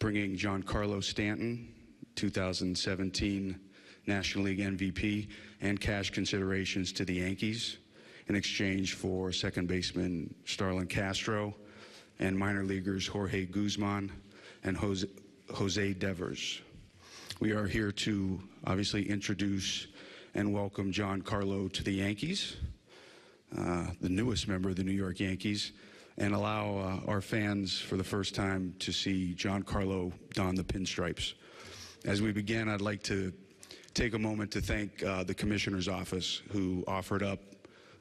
bringing Giancarlo Stanton, 2017 National League MVP, and cash considerations to the Yankees in exchange for second baseman Starlin Castro and minor leaguers Jorge Guzman and Jose Devers. We are here to obviously introduce and welcome Giancarlo to the Yankees, the newest member of the New York Yankees, and allow our fans for the first time to see Giancarlo don the pinstripes. As we begin, I'd like to take a moment to thank the Commissioner's Office, who offered up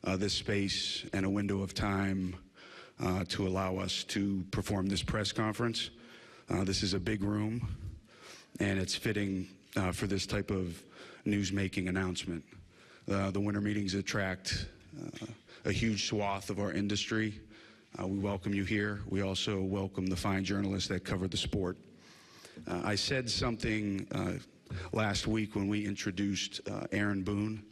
this space and a window of time to allow us to perform this press conference. This is a big room, and it's fitting for this type of news-making announcement. The winter meetings attract a huge swath of our industry. We welcome you here. We also welcome the fine journalists that cover the sport. I said something last week when we introduced Aaron Boone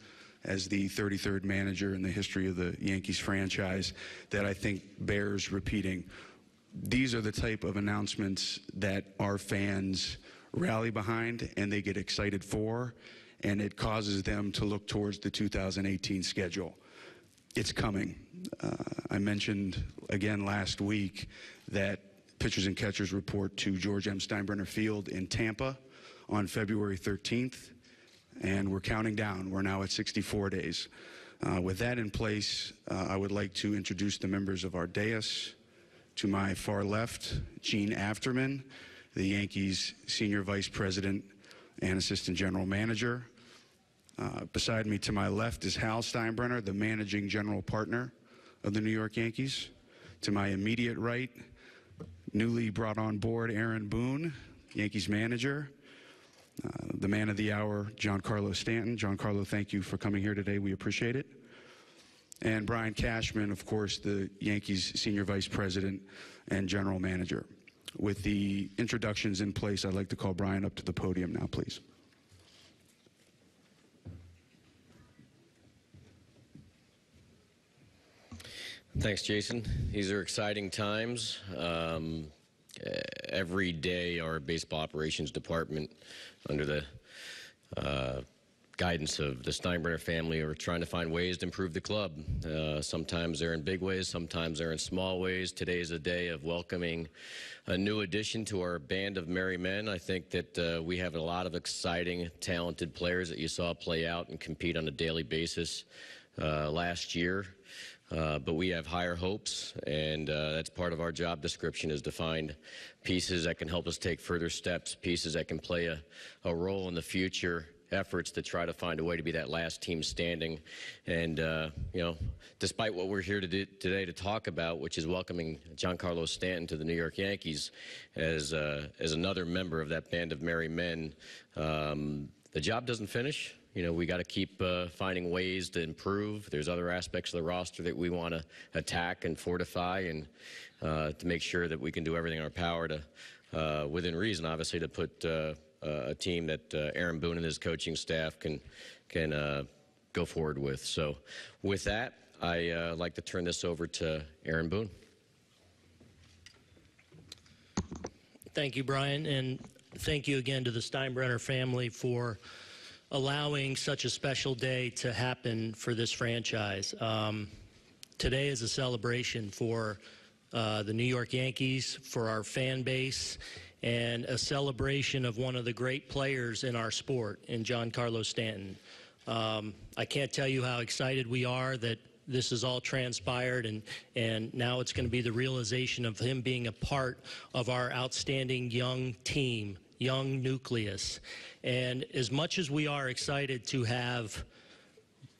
as the 33rd manager in the history of the Yankees franchise that I think bears repeating. These are the type of announcements that our fans rally behind and they get excited for, and it causes them to look towards the 2018 schedule. It's coming. I mentioned again last week that pitchers and catchers report to George M. Steinbrenner Field in Tampa on February 13th, and we're counting down. We're now at 64 days. With that in place, I would like to introduce the members of our dais. To my far left, Gene Afterman, the Yankees Senior Vice President and Assistant General Manager. Beside me to my left is Hal Steinbrenner, the Managing General Partner of the New York Yankees. To my immediate right, newly brought on board Aaron Boone, Yankees manager. The man of the hour, Giancarlo Stanton. Giancarlo, thank you for coming here today. We appreciate it. And Brian Cashman, of course, the Yankees Senior Vice President and General Manager. With the introductions in place, I'd like to call Brian up to the podium now, please. Thanks, Jason. These are exciting times. Every day, our baseball operations department, under the guidance of the Steinbrenner family, are trying to find ways to improve the club. Sometimes they're in big ways, sometimes they're in small ways. Today is a day of welcoming a new addition to our band of merry men. I think that we have a lot of exciting, talented players that you saw play out and compete on a daily basis last year. But we have higher hopes, and that's part of our job description, is to find pieces that can help us take further steps, pieces that can play a role in the future efforts to try to find a way to be that last team standing. And, you know, despite what we're here today to talk about, which is welcoming Giancarlo Stanton to the New York Yankees as another member of that band of merry men, the job doesn't finish. You know, we got to keep finding ways to improve. There's other aspects of the roster that we want to attack and fortify, and to make sure that we can do everything in our power to, within reason, obviously, to put a team that Aaron Boone and his coaching staff can go forward with. So with that, I like to turn this over to Aaron Boone. Thank you, Brian, and thank you again to the Steinbrenner family for allowing such a special day to happen for this franchise. Today is a celebration for the New York Yankees, for our fan base, and a celebration of one of the great players in our sport, in Giancarlo Stanton. I can't tell you how excited we are that this has all transpired, and now it's going to be the realization of him being a part of our outstanding young team, young nucleus. And as much as we are excited to have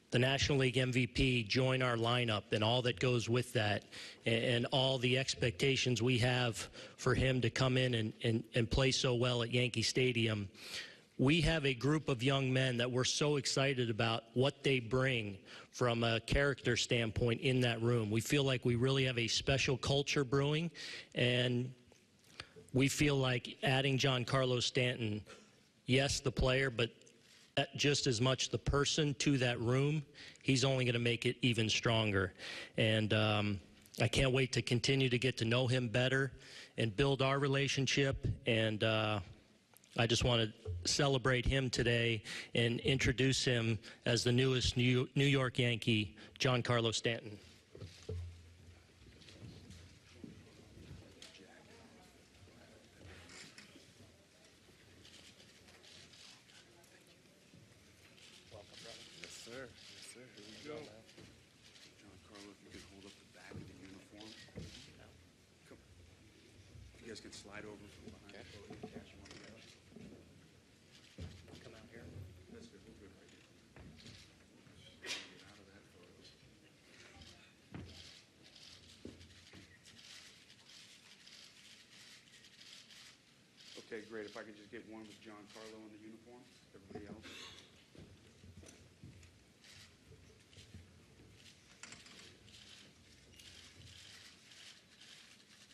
the National League MVP join our lineup and all that goes with that, and all the expectations we have for him to come in and play so well at Yankee Stadium, we have a group of young men that we're so excited about what they bring from a character standpoint in that room. We feel like we really have a special culture brewing, and we feel like adding Giancarlo Stanton, yes, the player, but just as much the person to that room, he's only going to make it even stronger. And I can't wait to continue to get to know him better and build our relationship. And I just want to celebrate him today and introduce him as the newest New York Yankee, Giancarlo Stanton. Can slide over from behind. Okay. Cash, you want to go? Come out here. That's good. We're good right here. Get out of that photo. Okay, great. If I could just get one with Giancarlo in the uniform. Everybody else.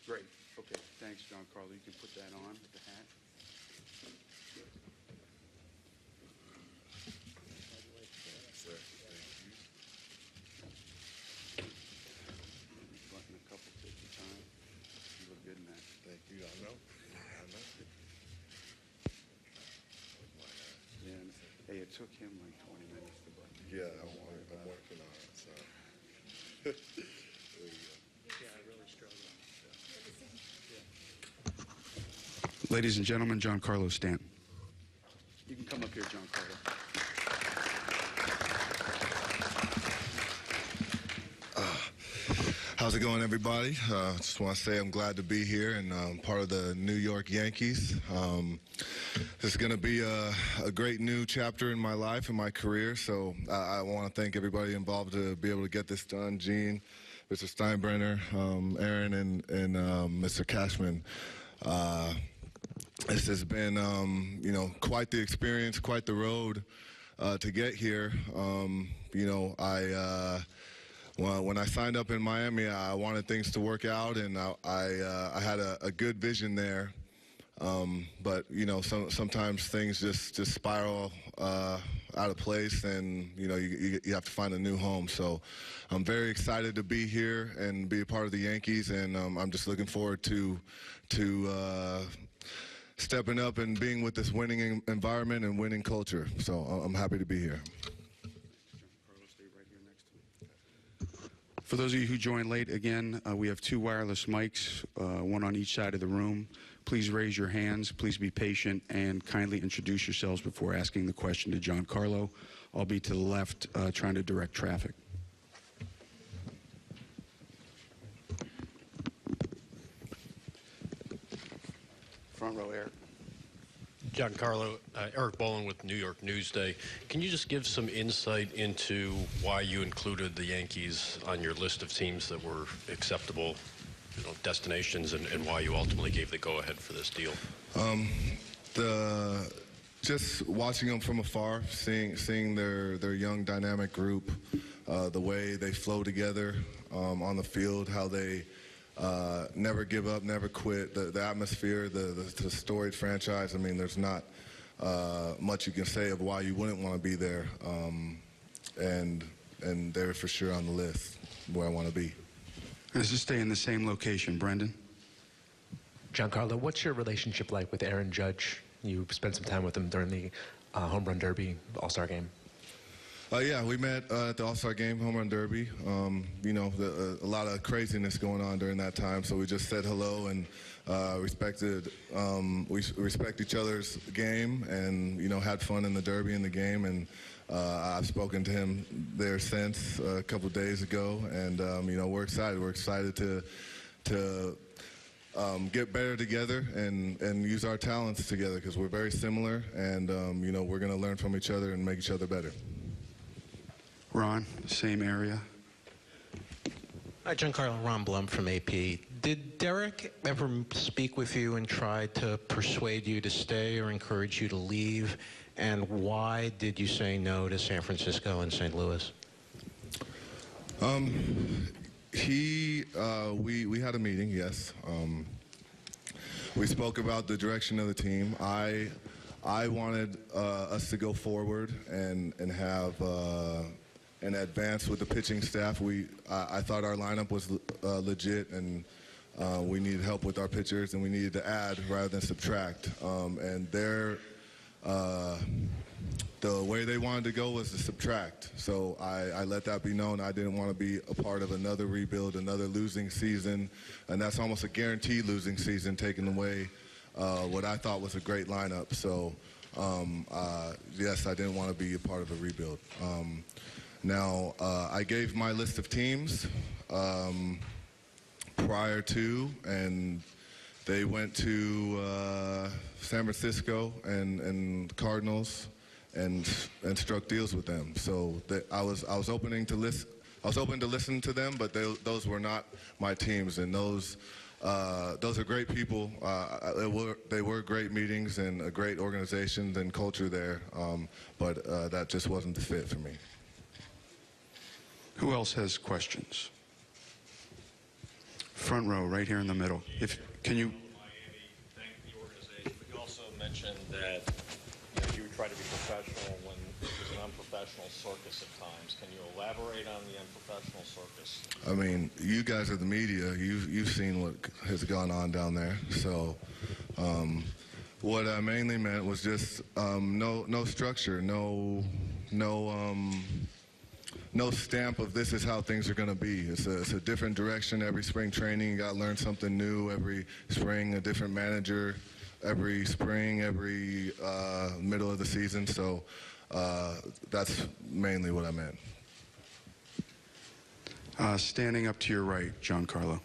Great. Okay, thanks, Giancarlo. You can put that on with the hat. Sir, thank you. Button a couple, take your time. You look good in that. Thank you. I know. Yeah. And, hey, it took him like 20 minutes to button. Yeah, I'm working on it. So. There you go. Yeah, I really struggled. Ladies and gentlemen, Giancarlo Stanton. You can come up here, Giancarlo. How's it going, everybody? Just want to say I'm glad to be here and part of the New York Yankees. This is going to be a great new chapter in my life and my career, so I want to thank everybody involved to be able to get this done. Gene, Mr. Steinbrenner, Aaron, and Mr. Cashman. This has been, quite the experience, quite the road to get here. When I signed up in Miami, I wanted things to work out, and I had a good vision there. But sometimes things just spiral out of place, and you have to find a new home. So I'm very excited to be here and be a part of the Yankees, and I'm just looking forward to stepping up and being with this winning environment and winning culture. So I'm happy to be here. Carlos, stay right here next to me. For those of you who joined late, again, we have two wireless mics, one on each side of the room. Please raise your hands. Please be patient and kindly introduce yourselves before asking the question to Giancarlo. I'll be to the left trying to direct traffic. Front row, Eric. Giancarlo, Eric Bolin with New York Newsday. Can you just give some insight into why you included the Yankees on your list of teams that were acceptable destinations and why you ultimately gave the go-ahead for this deal? Just watching them from afar, seeing their young dynamic group, the way they flow together on the field, how they never give up, never quit. The atmosphere, the storied franchise. I mean, there's not much you can say of why you wouldn't want to be there, and they're for sure on the list where I want to be. Does this stay in the same location, Brendan? Giancarlo, what's your relationship like with Aaron Judge? You spent some time with him during the Home Run Derby All-Star Game. Yeah, we met at the All-Star Game, Home Run Derby. A lot of craziness going on during that time, so we just said hello and we respect each other's game and, had fun in the Derby and the game. And I've spoken to him there since a couple of days ago, and, we're excited. We're excited to get better together and use our talents together because we're very similar, and, we're going to learn from each other and make each other better. Ron, same area. Hi, Giancarlo. Ron Blum from AP. Did Derek ever speak with you and try to persuade you to stay or encourage you to leave? And why did you say no to San Francisco and St. Louis? We had a meeting, yes. We spoke about the direction of the team. I wanted us to go forward and have an advance with the pitching staff. I thought our lineup was legit, and we needed help with our pitchers, and we needed to add rather than subtract. And the way they wanted to go was to subtract. So I let that be known. I didn't want to be a part of another rebuild, another losing season, and that's almost a guaranteed losing season, taking away what I thought was a great lineup. So yes, I didn't want to be a part of a rebuild. Now, I gave my list of teams prior to, and they went to San Francisco and Cardinals and struck deals with them. So I was open to listen to them, but those were not my teams, and those are great people. They were great meetings and a great organization and culture there, but that just wasn't the fit for me. Who else has questions? Front row, right here in the middle. Can you? Miami, thank the organization, but you also mentioned that you try to be professional when there's an unprofessional circus at times. Can you elaborate on the unprofessional circus? I mean, you guys are the media. You've seen what has gone on down there. So what I mainly meant was just no structure, no stamp of this is how things are going to be. It's a different direction every spring training. You got to learn something new every spring, a different manager every spring, every middle of the season. So that's mainly what I meant. Standing up to your right, Giancarlo.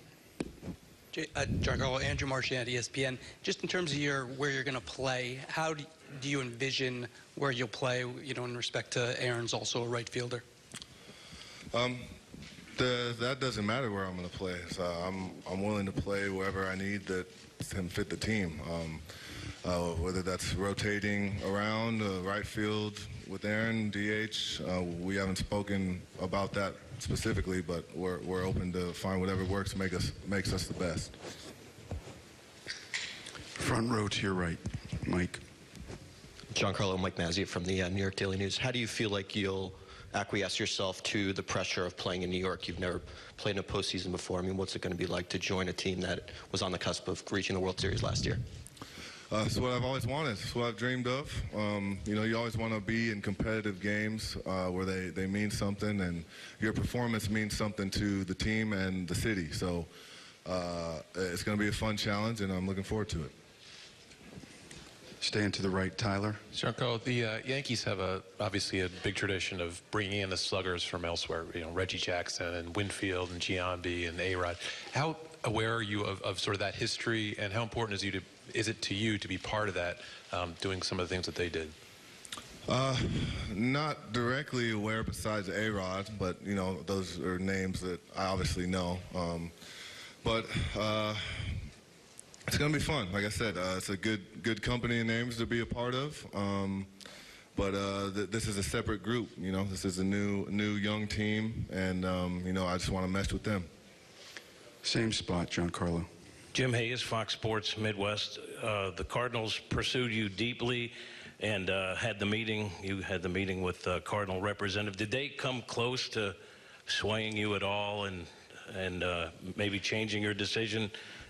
Giancarlo, Andrew Marchand, ESPN. Just in terms of where you're going to play, how do you envision where you'll play, in respect to Aaron's also a right fielder? That doesn't matter where I'm going to play. So I'm willing to play wherever I need that can fit the team. Whether that's rotating around right field with Aaron, DH. We haven't spoken about that specifically, but we're open to find whatever works makes us the best. Front row to your right, Mike. Giancarlo, Mike Mazziot from the New York Daily News. How do you feel like you'll acquiesce yourself to the pressure of playing in New York? You've never played in a postseason before. I mean, what's it going to be like to join a team that was on the cusp of reaching the World Series last year? It's what I've always wanted. It's what I've dreamed of. You always want to be in competitive games where they mean something, and your performance means something to the team and the city. So it's going to be a fun challenge, and I'm looking forward to it. Stand to the right, Tyler. Giancarlo, the Yankees have obviously a big tradition of bringing in the sluggers from elsewhere. Reggie Jackson and Winfield and Giambi and A-Rod. How aware are you of sort of that history, and how important is it to you to be part of that, doing some of the things that they did? Not directly aware besides A-Rod, but those are names that I obviously know. But it's going to be fun. Like I said, it's a good company of names to be a part of. But this is a separate group. This is a new young team, and I just want to mesh with them. Same spot, Giancarlo. Jim Hayes, Fox Sports Midwest. The Cardinals pursued you deeply and had the meeting. You had the meeting with Cardinal representative. Did they come close to swaying you at all and maybe changing your decision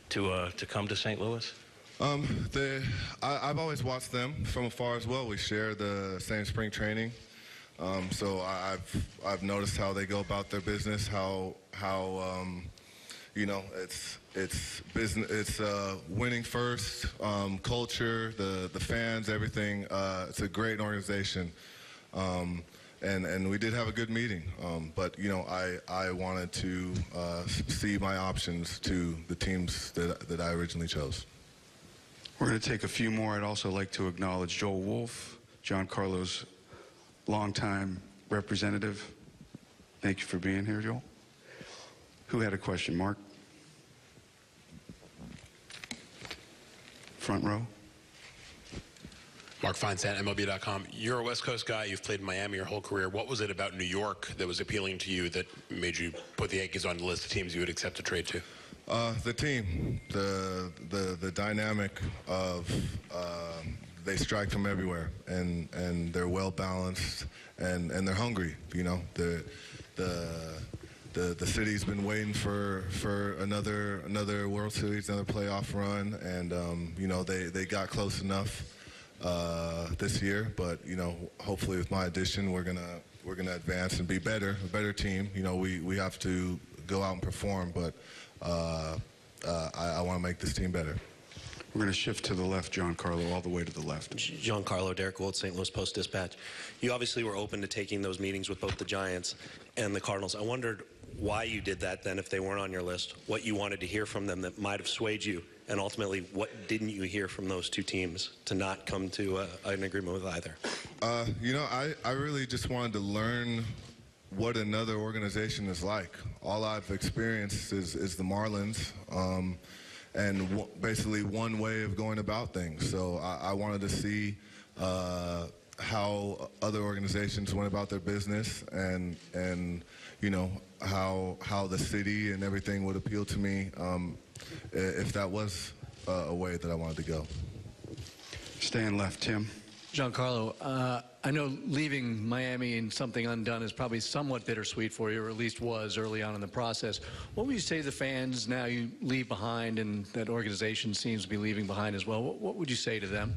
to come to St. Louis? I've always watched them from afar as well. We share the same spring training, so I've noticed how they go about their business. How it's business. It's winning first, culture, the fans, everything. It's a great organization. And we did have a good meeting, but I wanted to see my options to the teams that I originally chose. We're going to take a few more. I'd also like to acknowledge Joel Wolf, Giancarlo's longtime representative. Thank you for being here, Joel. Who had a question? Mark? Front row. Mark Feinsand, MLB.com. You're a West Coast guy. You've played in Miami your whole career. What was it about New York that was appealing to you that made you put the Yankees on the list of teams you would accept a trade to? The team, the dynamic of they strike from everywhere, and they're well balanced, and they're hungry. The the city's been waiting for another World Series, another playoff run, and you know, they got close enough this year. But you know, hopefully with my addition, we're gonna advance and be better, a better team. You know, we have to go out and perform, but I want to make this team better. We're going to shift to the left, Giancarlo, all the way to the left. Giancarlo, Derek Gold, St. Louis Post-Dispatch. You obviously were open to taking those meetings with both the Giants and the Cardinals. I wondered why you did that then if they weren't on your list, what you wanted to hear from them that might have swayed you, and ultimately what didn't you hear from those two teams to not come to an agreement with either? You know, I really just wanted to learn what another organization is like. All I've experienced is the Marlins. And basically one way of going about things. So I wanted to see how other organizations went about their business, and you know, how the city and everything would appeal to me if that was a way that I wanted to go. Stand left, Tim. Giancarlo, I know leaving Miami and something undone is probably somewhat bittersweet for you, or at least was early on in the process. What would you say to the fans now you leave behind and that organization seems to be leaving behind as well? What would you say to them?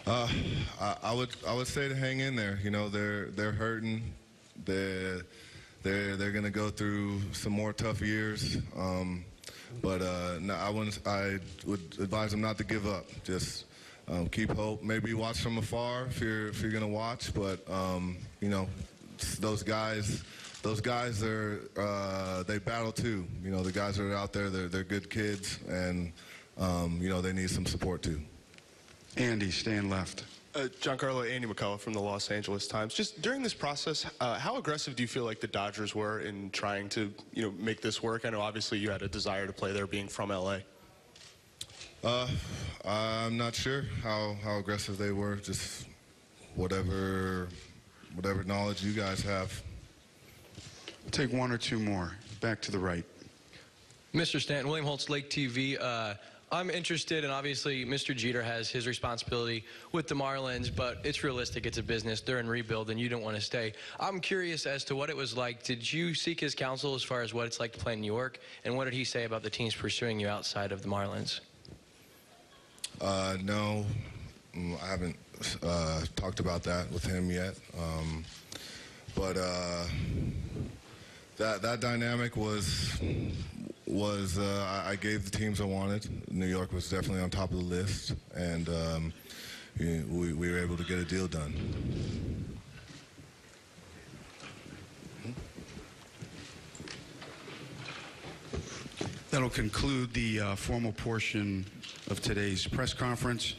I would say to hang in there. You know, they're hurting. They're going to go through some more tough years. But no, I would advise them not to give up. Just keep hope. Maybe watch from afar if you're going to watch. But you know, those guys are they battle too. You know, the guys that are out there, they're good kids, and you know, they need some support too. Andy, stand left. Giancarlo, Andy McCullough from the Los Angeles Times. Just during this process, how aggressive do you feel like the Dodgers were in trying to, you know, make this work? I know obviously you had a desire to play there, being from LA. I'm not sure how aggressive they were. Just whatever knowledge you guys have. Take one or two more. Back to the right. Mr. Stanton, William Holtz, Lake TV. I'm interested, and obviously Mr. Jeter has his responsibility with the Marlins, but it's realistic. It's a business. They're in rebuild, and you don't want to stay. I'm curious as to what it was like. Did you seek his counsel as far as what it's like to play in New York, and what did he say about the teams pursuing you outside of the Marlins? No, I haven't talked about that with him yet. But that dynamic was I gave the teams I wanted. New York was definitely on top of the list, and we were able to get a deal done. That'll conclude the formal portion of today's press conference.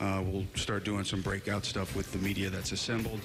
We'll start doing some breakout stuff with the media that's assembled.